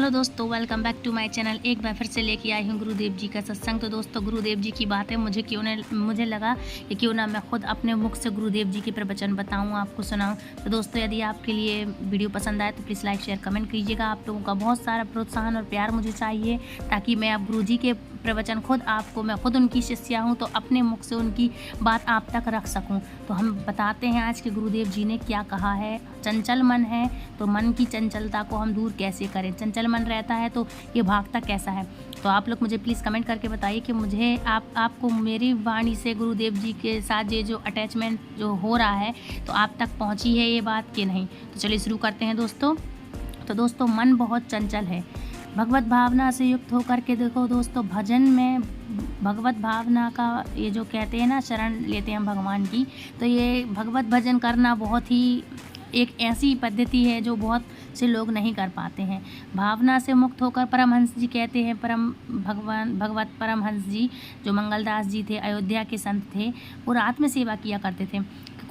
Hello दोस्तों, welcome back to my channel. एक बार फिर से लेके आई हूँ गुरुदेव जी का सत्संग। तो दोस्तों, गुरुदेव जी की बातें मुझे लगा कि क्यों ना मैं खुद अपने मुख से गुरुदेव जी के प्रवचन बताऊँ, आपको सुनाऊँ। तो दोस्तों, यदि आपके लिए वीडियो पसंद आए तो प्लीज़ लाइक शेयर कमेंट कीजिएगा। आप लोगों का बहुत सारा प्रोत्साहन और प्यार मुझे चाहिए, ताकि मैं अब गुरु जी के प्रवचन मैं खुद उनकी शिष्या हूँ, तो अपने मुख से उनकी बात आप तक रख सकूँ। तो हम बताते हैं आज के गुरुदेव जी ने क्या कहा है। चंचल मन है तो मन की चंचलता को हम दूर कैसे करें। चंचल मन रहता है तो ये भागता कैसा है। तो आप लोग मुझे प्लीज़ कमेंट करके बताइए कि मुझे आपको मेरी वाणी से गुरुदेव जी के साथ ये जो अटैचमेंट जो हो रहा है, तो आप तक पहुँची है ये बात कि नहीं। तो चलिए शुरू करते हैं दोस्तों। तो दोस्तों, मन बहुत चंचल है। भगवत भावना से युक्त होकर के देखो दोस्तों, भजन में भगवत भावना का ये जो कहते हैं ना, शरण लेते हैं हम भगवान की, तो ये भगवत भजन करना बहुत ही एक ऐसी पद्धति है जो बहुत से लोग नहीं कर पाते हैं। भावना से मुक्त होकर परमहंस जी कहते हैं, भगवत परमहंस जी जो मंगलदास जी थे, अयोध्या के संत थे, वो रात में सेवा किया करते थे।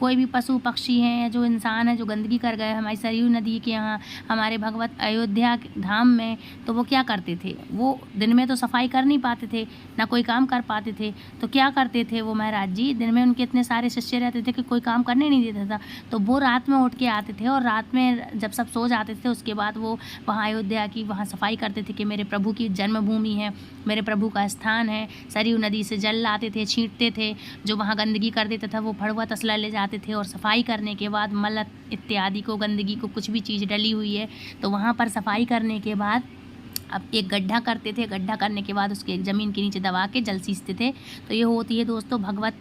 कोई भी पशु पक्षी हैं, जो इंसान है, जो गंदगी कर गए हमारी सरयू नदी के यहाँ, हमारे भगवत अयोध्या धाम में, तो वो क्या करते थे, वो दिन में तो सफाई कर नहीं पाते थे, ना कोई काम कर पाते थे। तो क्या करते थे वो महाराज जी, दिन में उनके इतने सारे शिष्य रहते थे कि कोई काम करने नहीं देता था। तो वो रात में उठ के आते थे, और रात में जब सब सो जाते थे, उसके बाद वो वहाँ अयोध्या की वहाँ सफाई करते थे कि मेरे प्रभु की जन्मभूमि है, मेरे प्रभु का स्थान है। सरयू नदी से जल लाते थे, छींटते थे, जो वहाँ गंदगी कर देता था वो फड़ुआ तसला ले जाते थे, और सफाई करने के बाद मल इत्यादि को, गंदगी को, कुछ भी चीज़ डली हुई है तो वहाँ पर सफाई करने के बाद अब एक गड्ढा करते थे। गड्ढा करने के बाद उसके ज़मीन के नीचे दबा के जल सींचते थे। तो ये होती है दोस्तों भगवत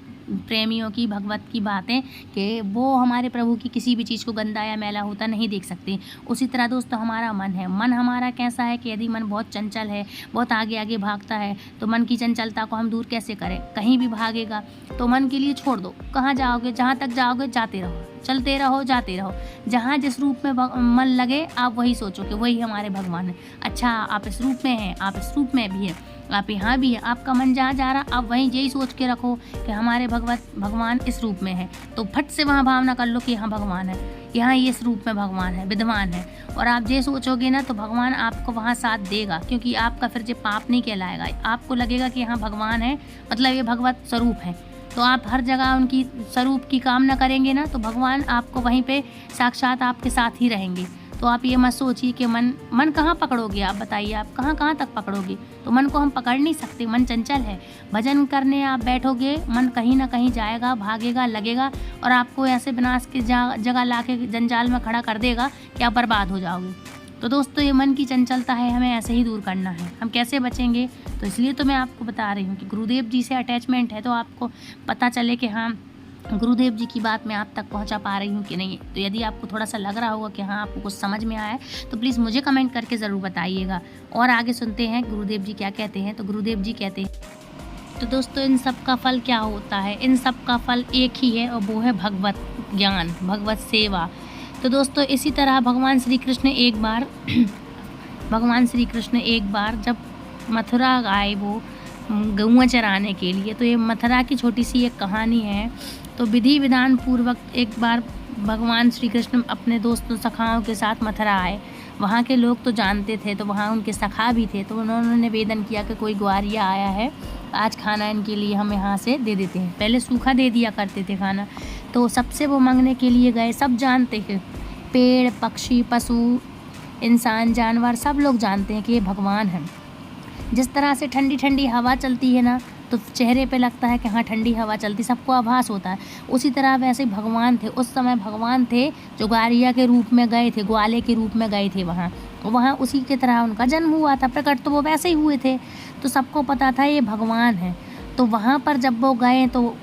प्रेमियों की, भगवत की बातें, कि वो हमारे प्रभु की किसी भी चीज़ को गंदा या मैला होता नहीं देख सकते। उसी तरह दोस्तों हमारा मन है। मन हमारा कैसा है कि यदि मन बहुत चंचल है, बहुत आगे आगे भागता है, तो मन की चंचलता को हम दूर कैसे करें। कहीं भी भागेगा तो मन के लिए छोड़ दो, कहाँ जाओगे, जहाँ तक जाओगे जाते रहो, चलते रहो, जाते रहो। जहाँ जिस रूप में मन लगे आप वही सोचो कि वही हमारे भगवान है। अच्छा, आप इस रूप में हैं, आप इस रूप में भी हैं, आप यहाँ भी है, आपका मन जहाँ जा रहा आप वहीं यही सोच के रखो कि हमारे भगवान इस रूप में है। तो फट से वहाँ भावना कर लो कि यहाँ भगवान है, यहाँ ये इस रूप में भगवान है, विद्वान है। और आप ये सोचोगे ना, तो भगवान आपको वहाँ साथ देगा, क्योंकि आपका फिर ये पाप नहीं कहलाएगा। आपको लगेगा कि यहाँ भगवान है, मतलब ये भगवत स्वरूप है। तो आप हर जगह उनकी स्वरूप की कामना करेंगे ना, तो भगवान आपको वहीं पे साक्षात आपके साथ ही रहेंगे। तो आप ये मत सोचिए कि मन कहाँ पकड़ोगे। आप बताइए, आप कहाँ तक पकड़ोगे। तो मन को हम पकड़ नहीं सकते, मन चंचल है। भजन करने आप बैठोगे, मन कहीं ना कहीं जाएगा, भागेगा, लगेगा, और आपको ऐसे विनाश की जगह ला के जंजाल में खड़ा कर देगा कि आप बर्बाद हो जाओगे। तो दोस्तों, ये मन की चंचलता है, हमें ऐसे ही दूर करना है। हम कैसे बचेंगे, तो इसलिए तो मैं आपको बता रही हूँ कि गुरुदेव जी से अटैचमेंट है, तो आपको पता चले कि हाँ, गुरुदेव जी की बात मैं आप तक पहुंचा पा रही हूँ कि नहीं। तो यदि आपको थोड़ा सा लग रहा होगा कि हाँ, आपको कुछ समझ में आया है, तो प्लीज़ मुझे कमेंट करके ज़रूर बताइएगा। और आगे सुनते हैं गुरुदेव जी क्या कहते हैं। तो गुरुदेव जी कहते हैं, तो दोस्तों, इन सब का फल क्या होता है। इन सब का फल एक ही है, और वो है भगवत ज्ञान, भगवत सेवा। तो दोस्तों, इसी तरह भगवान श्री कृष्ण एक बार जब मथुरा आए, वो गौआं चराने के लिए। तो ये मथुरा की छोटी सी एक कहानी है। तो विधि विधान पूर्वक एक बार भगवान श्री कृष्ण अपने दोस्तों सखाओं के साथ मथुरा आए। वहाँ के लोग तो जानते थे, तो वहाँ उनके सखा भी थे। तो उन्होंने निवेदन किया कि कोई ग्वारिया आया है, आज खाना इनके लिए हम यहाँ से दे देते हैं। पहले सूखा दे दिया करते थे खाना, तो सबसे वो मांगने के लिए गए। सब जानते हैं, पेड़ पक्षी पशु इंसान जानवर सब लोग जानते हैं कि ये भगवान है। जिस तरह से ठंडी ठंडी हवा चलती है ना, तो चेहरे पे लगता है कि हाँ, ठंडी हवा चलती, सबको आभास होता है। उसी तरह वैसे भगवान थे, उस समय भगवान थे जो ग्वारिया के रूप में गए थे, ग्वाले के रूप में गए थे वहाँ उसी की तरह उनका जन्म हुआ था। प्रकट तो वो वैसे ही हुए थे, तो सबको पता था ये भगवान है। तो वहाँ पर जब वो गए, तो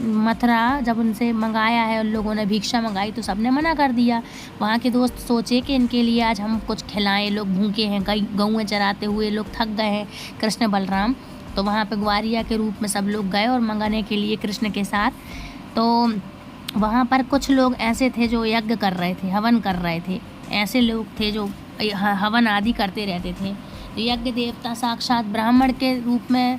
मथुरा जब उनसे मंगाया है, उन लोगों ने भिक्षा मंगाई, तो सबने मना कर दिया। वहाँ के दोस्त सोचे कि इनके लिए आज हम कुछ खिलाएं, लोग भूखे हैं, गौएं चराते हुए लोग थक गए हैं, कृष्ण बलराम। तो वहाँ पे ग्वारिया के रूप में सब लोग गए और मंगाने के लिए कृष्ण के साथ। तो वहाँ पर कुछ लोग ऐसे थे जो यज्ञ कर रहे थे, हवन कर रहे थे। ऐसे लोग थे जो हवन आदि करते रहते थे। तो यज्ञ देवता साक्षात ब्राह्मण के रूप में,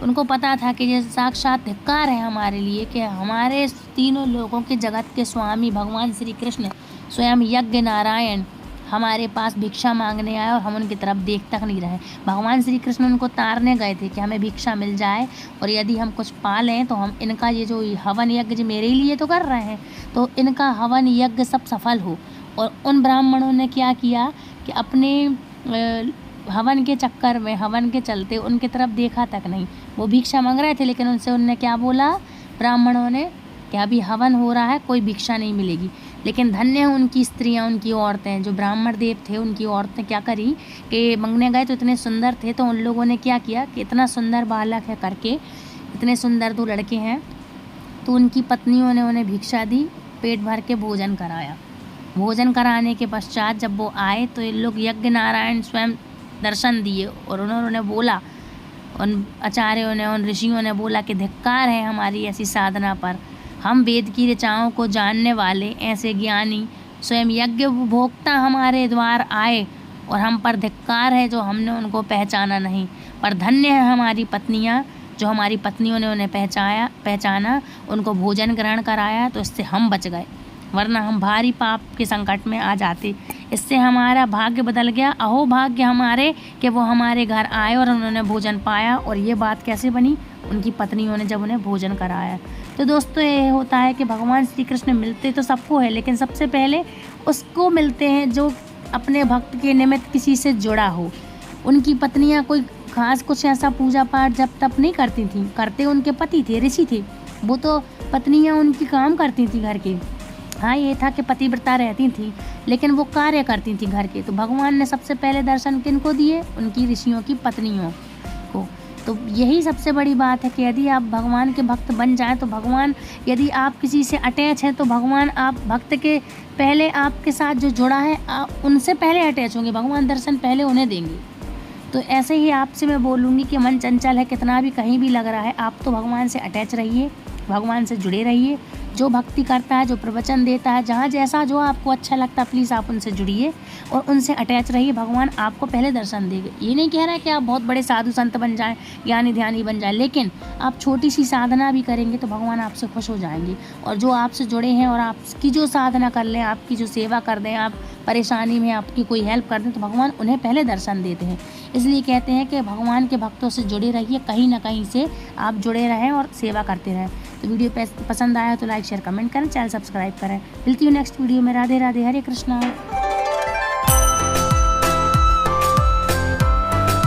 उनको पता था कि ये साक्षात धिक्कार है हमारे लिए कि हमारे तीनों लोगों के जगत के स्वामी भगवान श्री कृष्ण स्वयं यज्ञ नारायण हमारे पास भिक्षा मांगने आए और हम उनकी तरफ देख तक नहीं रहे। भगवान श्री कृष्ण उनको तारने गए थे कि हमें भिक्षा मिल जाए और यदि हम कुछ पा लें तो हम इनका ये जो हवन यज्ञ जो मेरे लिए तो कर रहे हैं तो इनका हवन यज्ञ सब सफल हो। और उन ब्राह्मणों ने क्या किया कि अपने हवन के चक्कर में, हवन के चलते उनकी तरफ देखा तक नहीं। वो भिक्षा मांग रहे थे लेकिन उनने क्या बोला ब्राह्मणों ने कि अभी हवन हो रहा है, कोई भिक्षा नहीं मिलेगी। लेकिन धन्य है उनकी स्त्रियां, उनकी औरतें, जो ब्राह्मण देव थे उनकी औरतें क्या करी कि मांगने गए तो इतने सुंदर थे तो उन लोगों ने क्या किया कि इतना सुंदर बालक है करके, इतने सुंदर 2 लड़के हैं, तो उनकी पत्नियों ने उन्हें भिक्षा दी, पेट भर के भोजन कराया। भोजन कराने के पश्चात जब वो आए तो ये लोग यज्ञ नारायण स्वयं दर्शन दिए और उन्होंने बोला, उन आचार्यों ने, उन ऋषियों ने बोला कि धिक्कार है हमारी ऐसी साधना पर। हम वेद की ऋचाओं को जानने वाले ऐसे ज्ञानी स्वयं यज्ञ भोक्ता हमारे द्वार आए और हम पर धिक्कार है जो हमने उनको पहचाना नहीं। पर धन्य है हमारी पत्नियां, जो हमारी पत्नियों ने उन्हें पहचाना, उनको भोजन ग्रहण कराया, तो इससे हम बच गए, वरना हम भारी पाप के संकट में आ जाते। इससे हमारा भाग्य बदल गया। अहो भाग्य हमारे कि वो हमारे घर आए और उन्होंने भोजन पाया। और ये बात कैसे बनी? उनकी पत्नियों ने जब उन्हें भोजन कराया। तो दोस्तों ये होता है कि भगवान श्री कृष्ण मिलते तो सबको है, लेकिन सबसे पहले उसको मिलते हैं जो अपने भक्त के निमित्त किसी से जुड़ा हो। उनकी पत्नियाँ कोई खास कुछ ऐसा पूजा पाठ जब तब नहीं करती थी, करते उनके पति थे, ऋषि थे, वो तो पत्नियाँ उनकी काम करती थी घर के। हाँ ये था कि पतिव्रता रहती थी लेकिन वो कार्य करती थी घर के। तो भगवान ने सबसे पहले दर्शन किनको दिए? उनकी ऋषियों की पत्नियों को। तो यही सबसे बड़ी बात है कि यदि आप भगवान के भक्त बन जाएं तो भगवान, यदि आप किसी से अटैच हैं तो भगवान आप भक्त के पहले आपके साथ जो जुड़ा है आप उनसे पहले अटैच होंगे, भगवान दर्शन पहले उन्हें देंगे। तो ऐसे ही आपसे मैं बोलूँगी कि मन चंचल है, कितना भी कहीं भी लग रहा है, आप तो भगवान से अटैच रहिए, भगवान से जुड़े रहिए। जो भक्ति करता है, जो प्रवचन देता है, जहाँ जैसा जो आपको अच्छा लगता है प्लीज़ आप उनसे जुड़िए और उनसे अटैच रहिए। भगवान आपको पहले दर्शन देंगे। ये नहीं कह रहा है कि आप बहुत बड़े साधु संत बन जाएं, ज्ञानी ध्यानी बन जाएं, लेकिन आप छोटी सी साधना भी करेंगे तो भगवान आपसे खुश हो जाएंगे। और जो आपसे जुड़े हैं और आपकी जो साधना कर लें, आपकी जो सेवा कर दें, आप परेशानी में आपकी कोई हेल्प कर दें तो भगवान उन्हें पहले दर्शन देते हैं। इसलिए कहते हैं कि भगवान के भक्तों से जुड़े रहिए, कहीं ना कहीं से आप जुड़े रहें और सेवा करते रहें। तो वीडियो पसंद आया तो लाइक शेयर कमेंट करें, चैनल सब्सक्राइब करें। मिलती हूँ नेक्स्ट वीडियो में। राधे राधे, हरे कृष्णा।